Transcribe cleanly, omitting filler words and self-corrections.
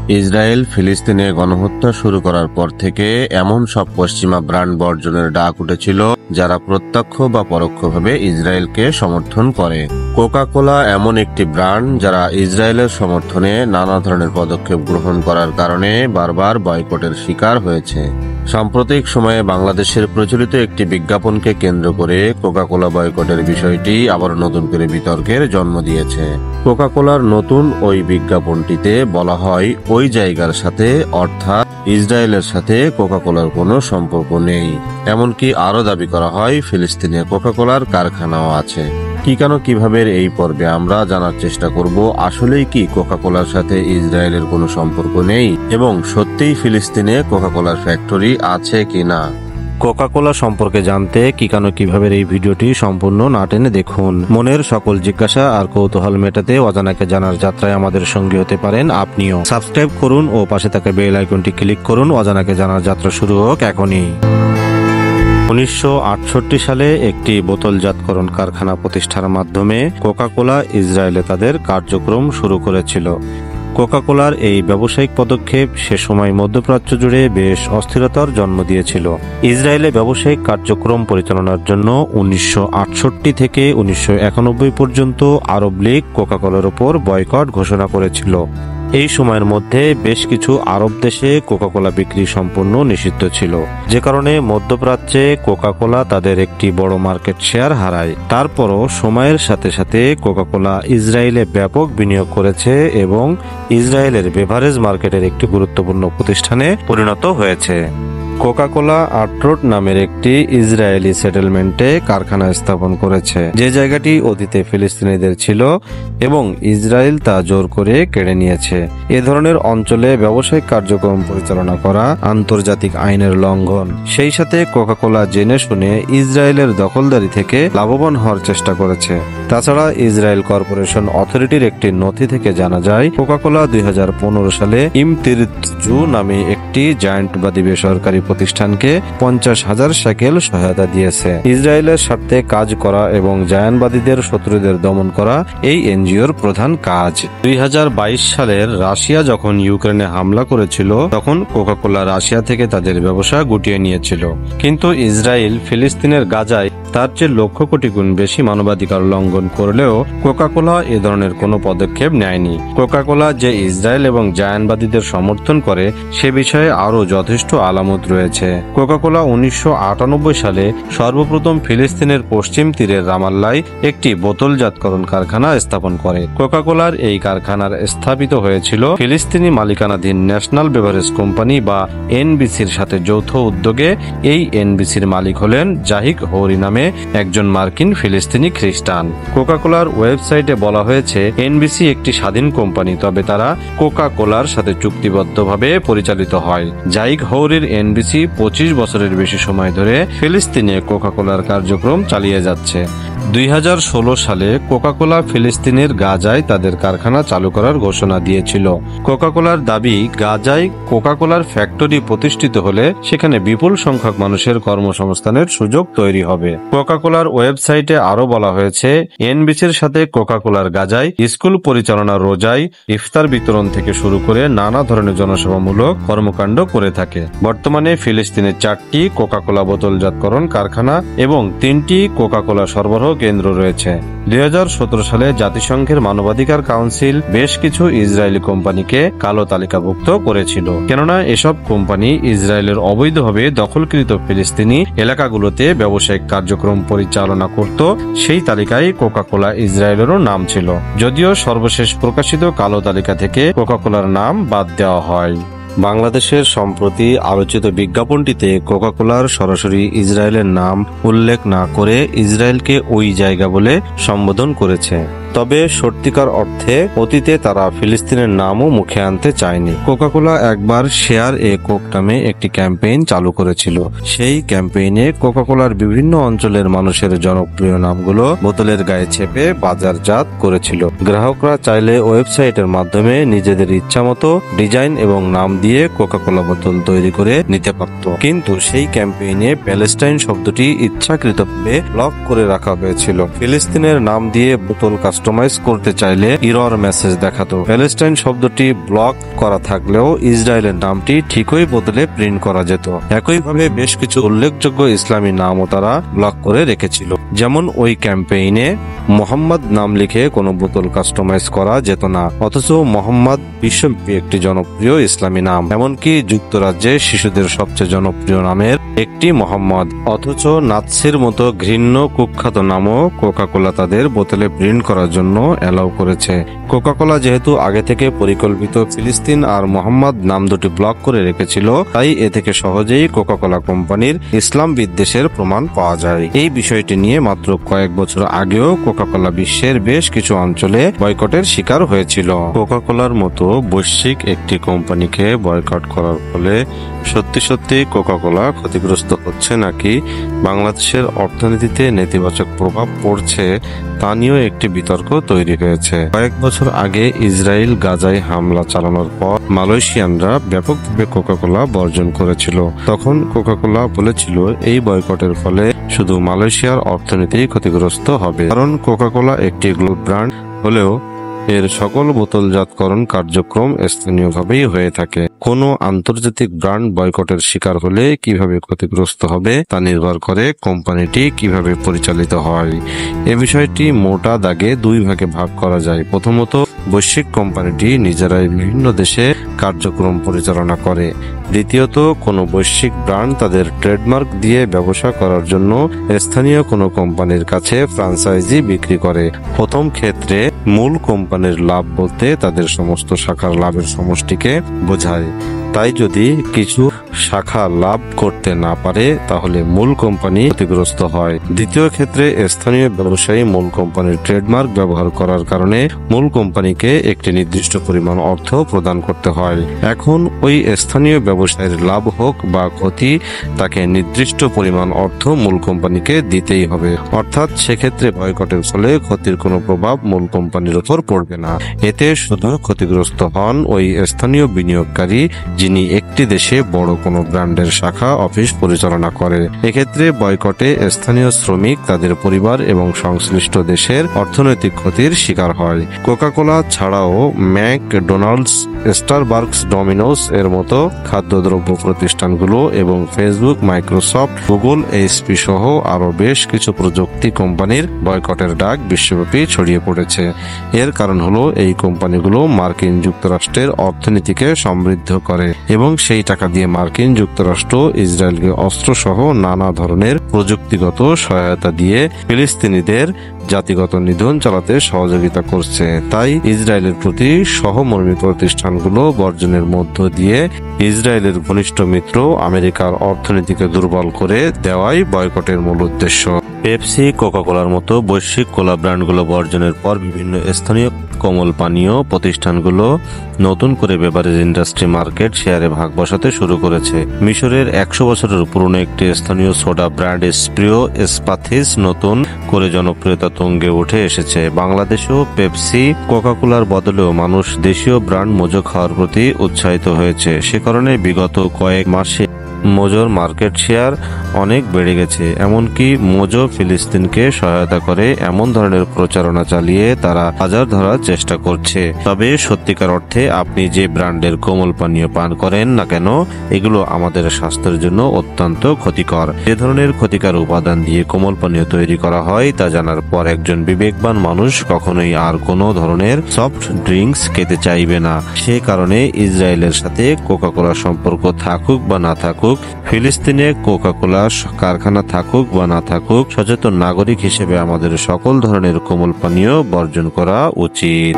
Israel ফিলিস্তিনে গণহত্যা শুরু করার পর থেকে এমন সব পশ্চিমা ব্র্যান্ড বর্জনের ডাক উঠেছিল যারা প্রত্যক্ষ বা পরোক্ষভাবে ইসরায়েলকে সমর্থন করে। কোকা কোলা এমন একটি ব্র্যান্ড যারা ইসরায়েলের সমর্থনে নানা ধরনের পদক্ষেপ গ্রহণ করার কারণে বারবার বয়কটের শিকার হয়েছে। সাম্প্রতিক সময়ে বাংলাদেশের প্রচলিত একটি বিজ্ঞাপনকে কেন্দ্র করে কোকা কোলা বয়কটের বিষয়টি আবার নতুন করে বিতর্কের জন্ম দিয়েছে। কোকা কোলার নতুন ওই বিজ্ঞাপনটিতে বলা হয় ওই জায়গার সাথে অর্থাৎ ইসরায়েলের সাথে কোকা কোলার কোনো সম্পর্ক নেই। এমনকি আরও দাবি করা হয় ফিলিস্তিনে কোকা কোলার কারখানাও আছে। কি কেন কিভাবে এই পর্বে আমরা জানার চেষ্টা করব আসলেই কি কোকা কোলার সাথে ইসরায়েলের কোনো সম্পর্ক নেই এবং সত্যিই ফিলিস্তিনে কোকা কোলার ফ্যাক্টরি আছে কিনা। কোকা কোলা সম্পর্কে জানতে কি কেন কিভাবে এই ভিডিওটি সম্পূর্ণ না টেনে দেখুন। মনের সকল জিজ্ঞাসা আর কৌতূহল মেটাতে অজানাকে জানার যাত্রায় আমাদের সঙ্গী হতে পারেন আপনিও। সাবস্ক্রাইব করুন ও পাশে থাকা বেল আইকনটি ক্লিক করুন। অজানাকে জানার যাত্রা শুরু হোক এখনই। 1968 সালে একটি বোতলজাতকরণ কারখানা প্রতিষ্ঠার মাধ্যমে কোকা কোলা ইসরায়েলে তাদের কার্যক্রম শুরু করেছিল। কোকা কোলার এই ব্যবসায়িক পদক্ষেপ সে সময় মধ্যপ্রাচ্য জুড়ে বেশ অস্থিরতার জন্ম দিয়েছিল। ইসরায়েলে ব্যবসায়িক কার্যক্রম পরিচালনার জন্য 1968 থেকে 1991 পর্যন্ত আরব লীগ কোকা কোলার উপর বয়কট ঘোষণা করেছিল। এই সময়ের মধ্যে বেশ কিছু আরব দেশে কোকা কোলা বিক্রি সম্পূর্ণ নিষিদ্ধ ছিল, যে কারণে মধ্যপ্রাচ্যে কোকা কোলা তাদের একটি বড় মার্কেট শেয়ার হারায়। তারপরও সময়ের সাথে সাথে কোকা কোলা ইসরায়েলে ব্যাপক বিনিয়োগ করেছে এবং ইসরায়েলের বেভারেজ মার্কেটের একটি গুরুত্বপূর্ণ প্রতিষ্ঠানে পরিণত হয়েছে। কোকা কোলা আর্ট্রোড নামের একটি ইসরায়েলি সেটেলমেন্টে কারখানা স্থাপন করেছে, যে জায়গাটি অতীতে ফিলিস্তিনিদের ছিল এবং ইসরায়েল তা জোর করে কেড়ে নিয়েছে। এ ধরনের অঞ্চলে ব্যবসায়িক কার্যক্রম পরিচালনা করা আন্তর্জাতিক আইনের লঙ্ঘন। সেই সাথে কোকা কোলা জেনে শুনে ইসরায়েলের দখলদারি থেকে লাভবান হওয়ার চেষ্টা করেছে। তাছাড়া ইসরায়েল কর্পোরেশন অথরিটির একটি নথি থেকে জানা যায় কোকা কোলা 2015 সালে ইমতিরজু নামে একটি জায়ান্টবাদী বেসরকারি প্রতিষ্ঠানকে 50,000 শেকেল সহায়তা দিয়েছে। ইসরায়েলের স্বার্থে কাজ করা এবং জায়ানবাদীদের শত্রুদের দমন করা এই এনজিওর প্রধান কাজ। 2022 সালের রাশিয়া যখন ইউক্রেনে হামলা করেছিল তখন কোকা কোলা রাশিয়া থেকে তাদের ব্যবসা গুটিয়ে নিয়েছিল, কিন্তু ইসরায়েল ফিলিস্তিনের গাজায় তার চেয়ে লক্ষ কোটি গুণ বেশি মানবাধিকার লঙ্ঘন করলেও কোকা কোলা এ ধরনের কোনো পদক্ষেপ নেয়নি। কোকা কোলা যে ইসরায়েল এবং জায়ানবাদীদের সমর্থন করে সে বিষয়ে আরও যথেষ্ট আলামত রয়েছে। কোকা কোলা 1998 সালে সর্বপ্রথম ফিলিস্তিনের পশ্চিম তীরের রামাল্লায় একটি বোতলজাতকরণ কারখানা স্থাপন করে। কোকা কোলার এই কারখানার স্থাপিত হয়েছিল ফিলিস্তিনি মালিকানাধীন ন্যাশনাল বেভারেজ কোম্পানি বা এনবিসির সাথে যৌথ উদ্যোগে। এই এনবিসির মালিক হলেন জাহিক হৌরি নামে একজন মার্কিন ফিলিস্তিনি খ্রিস্টান। কোকা কোলার ওয়েবসাইটে বলা হয়েছে এনবিসি একটি স্বাধীন কোম্পানি, তবে তারা কোকা কোলার সাথে চুক্তিবদ্ধভাবে পরিচালিত হয়। জাহিক হৌরির এনবিসি 25 বছরের বেশি সময় ধরে ফিলিস্তিনে কোকা কোলার কার্যক্রম চালিয়ে যাচ্ছে। 2016 সালে কোকা কোলা ফিলিস্তিনের গাজায় তাদের কারখানা চালু করার ঘোষণা দিয়েছিল। কোকা কোলার দাবি, গাজায় কোকা কোলার ফ্যাক্টরি প্রতিষ্ঠিত হলে সেখানে বিপুল সংখ্যক মানুষের কর্মসংস্থানের সুযোগ তৈরি হবে। কোকা কোলার ওয়েবসাইটে আরো বলা হয়েছে এনবিসির সাথে কোকা কোলার গাজায় স্কুল পরিচালনা, রোজাই, ইফতার বিতরণ থেকে শুরু করে নানা ধরনের জনসেবামূলক কর্মকাণ্ড করে থাকে। বর্তমানে ফিলিস্তিনে 4টি কোকা কোলা বোতলজাতকরণ কারখানা এবং 3টি কোকা কোলা সরবরাহ কেন্দ্র রয়েছে। 2017 সালে জাতিসংঘের মানবাধিকার কাউন্সিল বেশ কিছু ইসরায়েলি কোম্পানিকে কালো তালিকাভুক্ত করেছিল, কেননা এসব কোম্পানি ইসরায়েলের অবৈধভাবে দখলকৃত ফিলিস্তিনি এলাকাগুলোতে ব্যবসায়িক কার্যক্রম পরিচালনা করত। সেই তালিকায় কোকা কোলা ইসরায়েলেরও নাম ছিল, যদিও সর্বশেষ প্রকাশিত কালো তালিকা থেকে কোকা কোলার নাম বাদ দেওয়া হয়। বাংলাদেশের সম্প্রতি আলোচিত বিজ্ঞাপনটিতে কোকা কোলার সরাসরি ইসরায়েলের নাম উল্লেখ না করে ইসরায়েলকে ওই জায়গা বলে সম্বোধন করেছে। তবে সত্যিকার অর্থে অতীতে তারা ফিলিস্তিনের নামও মুখে আনতে চায়নি। কোকা কোলা একবার শেয়ার এ কোক নামে একটি ক্যাম্পেইন চালু করেছিল। সেই ক্যাম্পেইনে কোকা কোলার বিভিন্ন অঞ্চলের মানুষের জনপ্রিয় নামগুলো বোতলের গায়ে চেপে বাজারজাত করেছিল। গ্রাহকরা চাইলে ওয়েবসাইটের মাধ্যমে নিজেদের ইচ্ছামতো ডিজাইন এবং নাম দিয়ে কোকা কোলা বোতল তৈরি করে নিতে পারত, কিন্তু সেই ক্যাম্পেইনে প্যালেস্টাইন শব্দটি ইচ্ছাকৃতভাবে লক করে রাখা হয়েছিল। ফিলিস্তিনের নাম দিয়ে বোতল কাস্টমার কাস্টমাইজ করতে চাইলে এরর মেসেজ দেখাতো। প্যালেস্টাইন শব্দটি ব্লক করা থাকলেও ইসরায়েলের নামটি ঠিকই বদলে প্রিন্ট করা যেত। একইভাবে বেশ কিছু উল্লেখযোগ্য ইসলামী নামও তারা ব্লক করে রেখেছিল। যেমন ওই ক্যাম্পেইনে মোহাম্মদ নাম লিখে কোনো বোতল কাস্টমাইজ করা যেত না, অথচ মোহাম্মদ বিশ্বব্যাপী একটি জনপ্রিয় ইসলামী নাম। এমনকি যুক্তরাজ্যে শিশুদের সবচেয়ে জনপ্রিয় নামের একটি মোহাম্মদ। অথচ নাৎসির মতো ঘৃণ্য কুখ্যাত নামও কোকাকোলা তাদের বোতলে প্রিন্ট করার জন্য অ্যালাউ করেছে। কোকাকোলা যেহেতু আগে থেকে পরিকল্পিত ফিলিস্তিন আর মোহাম্মদ নাম দুটি ব্লক করে রেখেছিল, তাই এ থেকে সহজেই কোকাকোলা কোম্পানির ইসলাম বিদ্বেষের প্রমাণ পাওয়া যায়। এই বিষয়টি নিয়ে মাত্র কয়েক বছর আগেও কোকাকোলা বিশ্বের বেশ কিছু অঞ্চলে বয়কটের শিকার হয়েছিল। কোকাকোলার মতো বৈশ্বিক একটি কোম্পানিকে বয়কট করার ফলে সত্যি সত্যি কোকাকোলা ক্ষতিগ্রস্ত হচ্ছে নাকি বাংলাদেশের অর্থনীতিতে নেতিবাচক প্রভাব পড়ছে তা নিয়েও একটি বিতর্ক তৈরি হয়েছে। কয়েক বছর আগে ইসরায়েল গাজায় হামলা চালানোর পর মালয়েশিয়ানরা ব্যাপকভাবে কোকাকোলা বর্জন করেছিল। তখন কোকাকোলা বলেছিল এই বয়কটের ফলে শুধু মালয়েশিয়ার অর্থনীতি ক্ষতিগ্রস্ত হবে, কারণ কোকাকোলা একটি গ্লোবাল ব্র্যান্ড হলেও এর সকল বোতলজাতকরণ কার্যক্রম স্থানীয়ভাবেই হয়ে থাকে। কোনো আন্তর্জাতিক ব্র্যান্ড বয়কটের শিকার হলে কিভাবে ক্ষতিগ্রস্ত হবে তা নির্ভর করে কোম্পানিটি কিভাবে পরিচালিত হয়। এ বিষয়টি মোটা দাগে দুই ভাগে ভাগ করা যায়। প্রথমত, বৈশ্বিক কোম্পানিটি নিজেরাই বিভিন্ন দেশে কার্যক্রম পরিচালনা করে। দ্বিতীয়ত, কোনো বৈশ্বিক ব্র্যান্ড তাদের ট্রেডমার্ক দিয়ে ব্যবসা করার জন্য স্থানীয় কোনো কোম্পানির কাছে ফ্র্যাঞ্চাইজি বিক্রি করে। প্রথম ক্ষেত্রে মূল কোম্পানির লাভ বলতে তাদের সমস্ত শাখার লাভের সমষ্টিকে বোঝায়। তাই যদি কিছু শাখা লাভ করতে না পারে তাহলে মূল কোম্পানি ক্ষতিগ্রস্ত হয়। দ্বিতীয় ক্ষেত্রে স্থানীয় ব্যবসায়ী মূল কোম্পানির ট্রেডমার্ক ব্যবহার করার কারণে মূল কোম্পানিকে একটি নির্দিষ্ট পরিমাণ অর্থ প্রদান করতে হয়। এখন ওই স্থানীয় ব্যবসায়ীর লাভ হোক বা ক্ষতি, তাকে নির্দিষ্ট পরিমাণ অর্থ মূল কোম্পানিকে দিতেই হবে। অর্থাৎ সেক্ষেত্রে বয়কটের ফলে ক্ষতির কোনো প্রভাব মূল কোম্পানির উপর পড়বে না। এতে শুধু ক্ষতিগ্রস্ত হন ওই স্থানীয় বিনিয়োগকারী যিনি একটি দেশে বড় কোনো ব্র্যান্ডের শাখা অফিস পরিচালনা করে। এক্ষেত্রে বয়কটে স্থানীয় শ্রমিক, তাদের পরিবার এবং সংশ্লিষ্ট দেশের অর্থনৈতিক ক্ষতির শিকার হয়। কোকাকোলা ছাড়াও ম্যাকডোনাল্ডস, স্টারবাকস, ডমিনোস এর মতো খাদ্যদ্রব্য প্রতিষ্ঠানগুলো এবং ফেসবুক, মাইক্রোসফট, গুগল, এইচপি সহ আরো বেশ কিছু প্রযুক্তি কোম্পানির বয়কটের ডাক বিশ্বব্যাপী ছড়িয়ে পড়েছে। এর কারণ হলো এই কোম্পানিগুলো মার্কিন যুক্তরাষ্ট্রের অর্থনীতিকে সমৃদ্ধ করে এবং সেই টাকা দিয়ে মার্কিন যুক্তরাষ্ট্র ইসরায়েলকে অস্ত্র সহ নানা ধরনের প্রযুক্তিগত সহায়তা দিয়ে ফিলিস্তিনিদের জাতিগত নিধন চালাতে সহযোগিতা করছে। তাই ইসরায়েলের প্রতি সহমর্মী প্রতিষ্ঠানগুলো বর্জনের মধ্য দিয়ে ইসরায়েলের ঘনিষ্ঠ মিত্র আমেরিকার অর্থনীতিকে দুর্বল করে দেওয়াই বয়কটের মূল উদ্দেশ্য। পেপসি, কোকাকোলার মতো বৈশ্বিক কোলা ব্র্যান্ডগুলো বর্জনের পর বিভিন্ন স্থানীয় কোমল পানীয় প্রতিষ্ঠানগুলো নতুন করে বেভারেজ ইন্ডাস্ট্রি মার্কেট শেয়ারে ভাগ বসাতে শুরু করেছে। মিশরের 100 বছরের পুরনো একটি স্থানীয় সোডা ব্র্যান্ড স্প্রিও স্পাথিস নতুন করে জনপ্রিয়তা তুঙ্গে উঠে এসেছে। বাংলাদেশেও পেপসি, কোকাকোলার বদলেও মানুষ দেশীয় ব্র্যান্ড মোজো খাওয়ার প্রতি উৎসাহিত হয়েছে। সে কারণে বিগত কয়েক মাসে মোজোর মার্কেট শেয়ার অনেক বেড়ে গেছে। এমনকি মোজো ফিলিস্তিনকে সহায়তা করে এমন ধরনের প্রচারণা চালিয়ে তারা বাজার ধরার চেষ্টা করছে। তবে সত্যিকার অর্থে আপনি যে ব্র্যান্ডের কোমল পানীয় পান করেন না কেন, এগুলো আমাদের স্বাস্থ্যের জন্য অত্যন্ত ক্ষতিকর। যে ধরনের ক্ষতিকর উপাদান দিয়ে কোমল পানীয় তৈরি করা হয় তা জানার পর একজন বিবেকবান মানুষ কখনোই আর কোনো ধরনের সফট ড্রিঙ্কস খেতে চাইবে না। সে কারণে ইসরায়েলের সাথে কোকাকোলার সম্পর্ক থাকুক বা না থাকুক, ফিলিস্তিনে কোকাকোলা কারখানা থাকুক বা না থাকুক, সচেতন নাগরিক হিসেবে আমাদের সকল ধরনের কোমল পানীয় বর্জন করা উচিত।